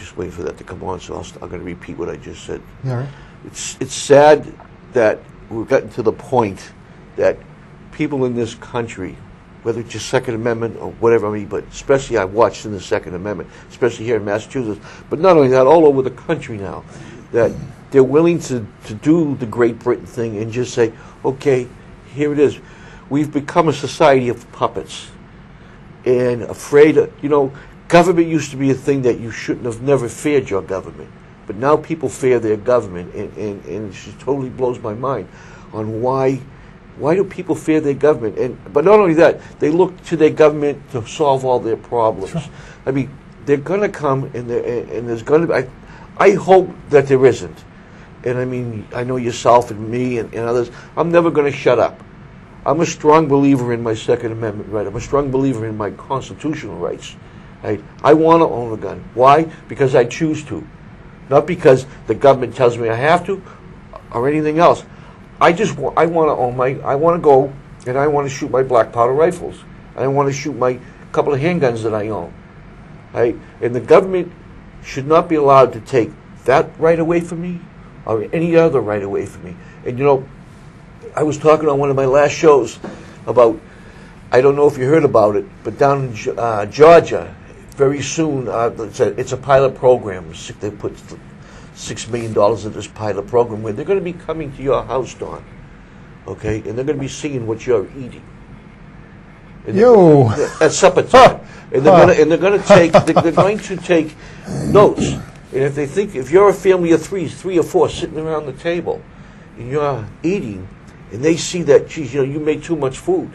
just waiting for that to come on, so I'm going to repeat what I just said. All right. It's sad that we've gotten to the point that people in this country, whether it's your Second Amendment or whatever, I mean, but especially I watched in the Second Amendment, especially here in Massachusetts, but not only that, all over the country now, that they're willing to do the Great Britain thing and just say, okay, here it is. We've become a society of puppets and afraid of, government used to be a thing that you shouldn't have never feared your government. But now people fear their government, and it just totally blows my mind on why do people fear their government? But not only that, they look to their government to solve all their problems. Sure. I mean, they're going to come, and there's going to be, I hope that there isn't. And I mean, I know yourself and me and others, I'm never going to shut up. I'm a strong believer in my Second Amendment right. I'm a strong believer in my constitutional rights. Right? I want to own a gun. Why? Because I choose to. Not because the government tells me I have to or anything else. I want to own I want to go and I want to shoot my black powder rifles. I want to shoot my couple of handguns that I own. Right? And the government should not be allowed to take that right away from me or any other right away from me. And I was talking on one of my last shows about, I don't know if you heard about it, but down in Georgia, very soon, it's a pilot program. They put $6 million into this pilot program where they're going to be coming to your house, Don, okay, and they're going to be seeing what you're eating. At supper time, and they're going to take notes. And if you're a family of three or four sitting around the table, and you're eating, and they see that, geez, you made too much food,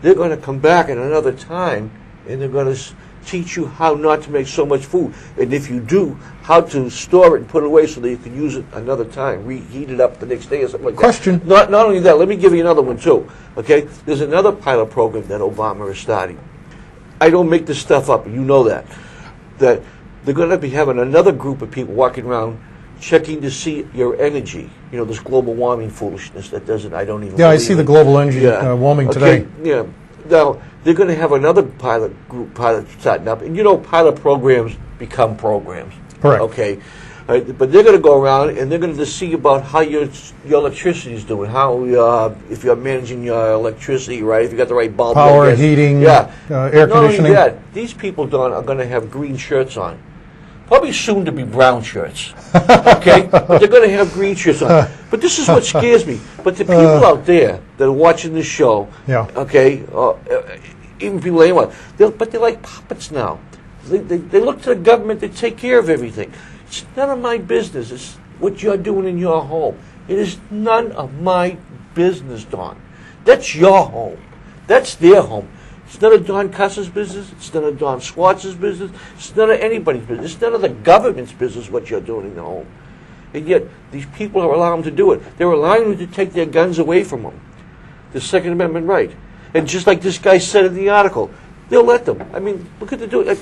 they're going to come back at another time, and they're going to teach you how not to make so much food, and if you do, how to store it and put it away so that you can use it another time, reheat it up the next day or something like Question. that. Not only that, let me give you another one too. Okay, there's another pilot program that Obama is starting. I don't make this stuff up, you know that. That they're going to be having another group of people walking around checking to see your energy. This global warming foolishness that doesn't. I don't even. Yeah, I see the global energy warming today. Yeah. Now they're going to have another pilot starting up, and pilot programs become programs. Correct. Okay, but they're going to go around and they're going to see about how your electricity is doing, how if you're managing your electricity right, if you got the right bulb, power, heating, air conditioning. Not only that, these people, Don, are going to have green shirts on. Probably soon to be brown shirts, okay? But they're going to have green shirts on. But this is what scares me. But the people out there that are watching this show, okay, even people anyone, they're like puppets now. They look to the government to take care of everything. It's none of my business. It's what you're doing in your home. It is none of my business, Don. That's your home. That's their home. It's none of Don Cuss's business. It's none of Don Schwartz's business. It's none of anybody's business. It's none of the government's business what you're doing in the home. And yet, these people are allowing them to do it. They're allowing them to take their guns away from them. The Second Amendment right. And just like this guy said in the article, they'll let them. I mean, look at the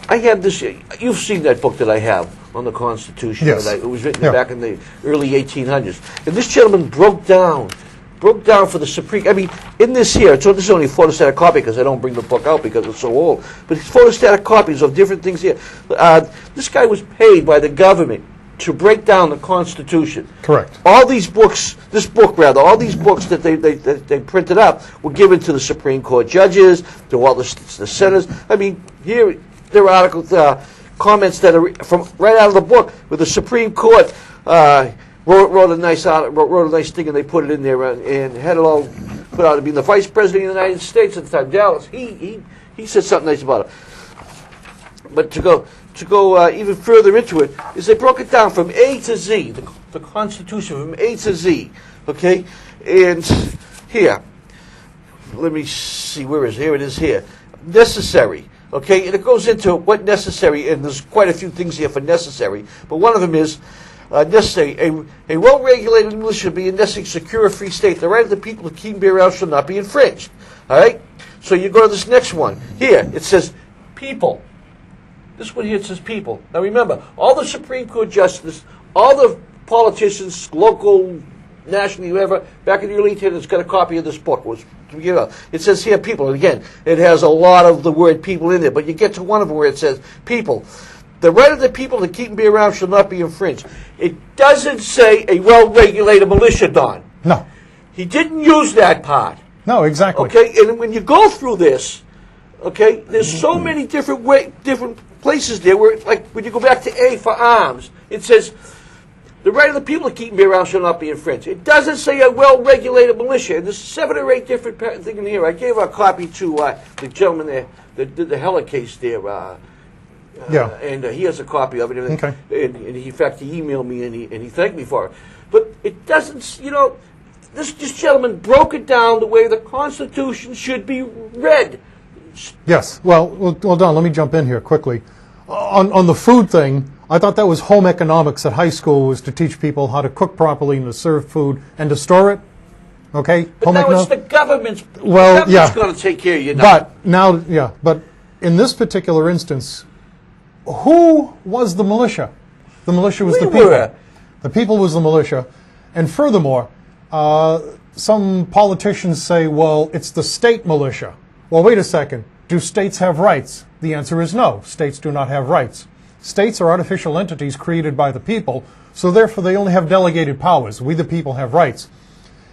I have this. You've seen that book that I have on the Constitution. Yes. It was written back in the early 1800s. And this gentleman broke down for the Supreme. I mean, in this here, so this is only a photostatic copy because I don't bring the book out because it's so old. But it's photostatic copies of different things here. This guy was paid by the government to break down the Constitution. Correct. All these books, all these books that they printed up were given to the Supreme Court judges, to all the senators. I mean, here there are articles, comments that are from right out of the book where the Supreme Court wrote a nice thing and they put it in there and had it all put out to be the Vice President of the United States at the time, Dallas. He said something nice about it. But to go even further into it is they broke it down from A to Z, the Constitution from A to Z. Okay, and here, let me see, here it is here. Necessary. Okay, and it goes into what necessary, and there's quite a few things here for necessary, but one of them is necessary. A well-regulated militia should be a necessary, secure, free state. The right of the people to keep and bear arms shall not be infringed. All right? So you go to this next one. Here, it says people. This one here, it says people. Now remember, all the Supreme Court justices, all the politicians, local, nationally, whoever, back in the early 1800s, got a copy of this book. It says here people. And again, it has a lot of the word people in there, but you get to one of them where it says people. the right of the people to keep and bear arms shall not be infringed. It doesn't say a well-regulated militia, Don. No. He didn't use that part. No, exactly. Okay, and when you go through this, okay, there's so many different places there where, like, when you go back to A for arms, it says the right of the people to keep and bear arms shall not be infringed. It doesn't say a well-regulated militia. And there's 7 or 8 different things in here. I gave a copy to the gentleman there that did the Heller case there. And he has a copy of it. And, okay. And in fact, he emailed me and he thanked me for it. But it doesn't, this gentleman broke it down the way the Constitution should be read. Yes. Well, Don, let me jump in here quickly. On the food thing, I thought that was home economics at high school, was to teach people how to cook properly and to serve food and to store it. Okay? But now it's the government's. Well, the government's going to take care of you now. But now, but in this particular instance, who was the militia? The militia was the people. The people was the militia. And furthermore, some politicians say, well, it's the state militia. Well, wait a second. Do states have rights? The answer is no. States do not have rights. States are artificial entities created by the people, so therefore they only have delegated powers. We, the people, have rights.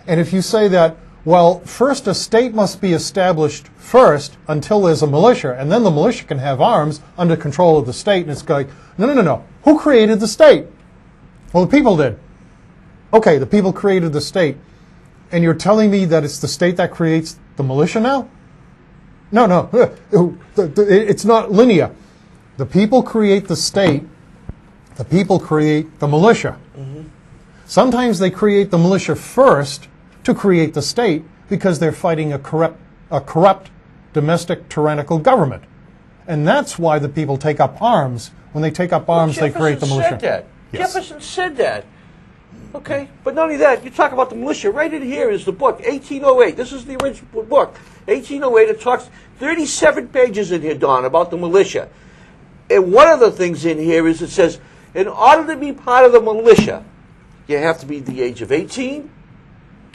And if you say that, well, first a state must be established first until there's a militia, and then the militia can have arms under control of the state, and it's like, no. Who created the state? Well, the people did. Okay, the people created the state. And you're telling me that it's the state that creates the militia now? No. It's not linear. The people create the state. The people create the militia. Mm-hmm. Sometimes they create the militia first to create the state because they're fighting a corrupt domestic tyrannical government. And that's why the people take up arms. When they take up arms, they create the militia. Said that. Yes. Jefferson said that. Okay, but not only that, you talk about the militia. Right in here is the book, 1808. This is the original book, 1808. It talks 37 pages in here, Don, about the militia. And one of the things in here is it says, in order to be part of the militia, you have to be the age of 18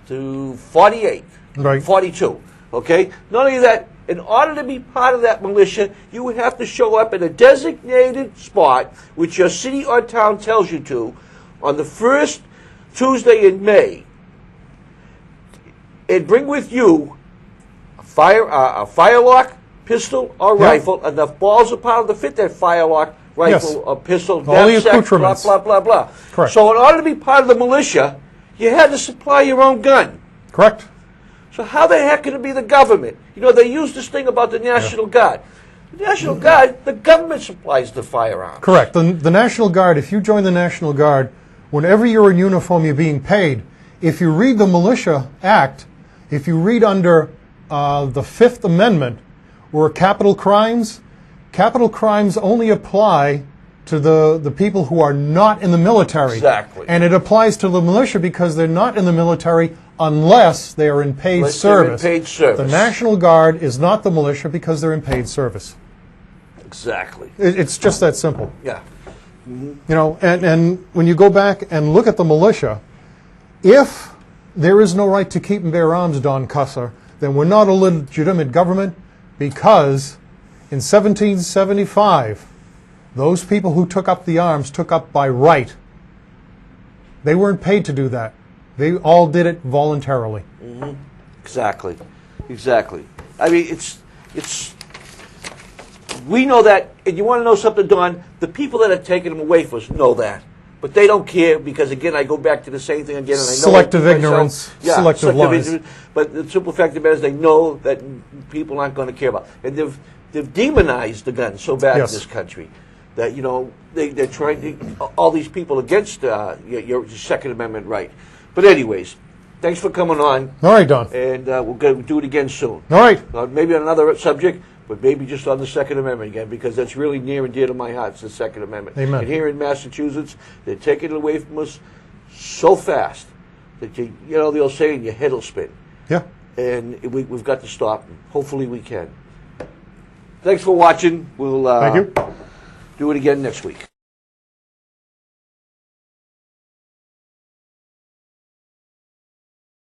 to 48, right. 42. Okay? Not only that, in order to be part of that militia, you would have to show up at a designated spot, which your city or town tells you to, on the first Tuesday in May, and bring with you a firelock, pistol, or rifle, enough balls or powder to fit that firelock, rifle, or pistol, all the knapsack, accoutrements. blah, blah, blah, blah. Correct. So in order to be part of the militia, you had to supply your own gun. Correct. So how the heck can it be the government? They use this thing about the National Guard. The National Guard, the government supplies the firearms. Correct. The National Guard, if you join the National Guard, whenever you're in uniform, you're being paid. If you read the Militia Act, if you read under the Fifth Amendment, where capital crimes only apply to the people who are not in the military. Exactly. And it applies to the militia because they're not in the military unless they are in paid service. They're in paid service. The National Guard is not the militia because they're in paid service. Exactly. It's just that simple. Yeah. Mm-hmm. And when you go back and look at the militia, if there is no right to keep and bear arms, Don Cusser, then we're not a legitimate government because in 1775, those people who took up the arms took up by right. They weren't paid to do that. They all did it voluntarily. Mm-hmm. Exactly. I mean, it's. We know that, and you want to know something, Don? The people that are taking them away from us know that. But they don't care because, again, I go back to the same thing again. And I know selective ignorance, selective lies. Ignorance, but the simple fact of the matter is they know that people aren't going to care about. And they've demonized the gun so bad in this country that, they're trying to, all these people against your Second Amendment right. But anyways, thanks for coming on. All right, Don. And we'll do it again soon. All right. Maybe on another subject. But maybe just on the Second Amendment again, because that's really near and dear to my heart, it's the Second Amendment. Amen. And here in Massachusetts, they're taking it away from us so fast that the old saying, your head will spin. Yeah. And we've got to stop. Hopefully we can. Thanks for watching. We'll Thank you. do it again next week.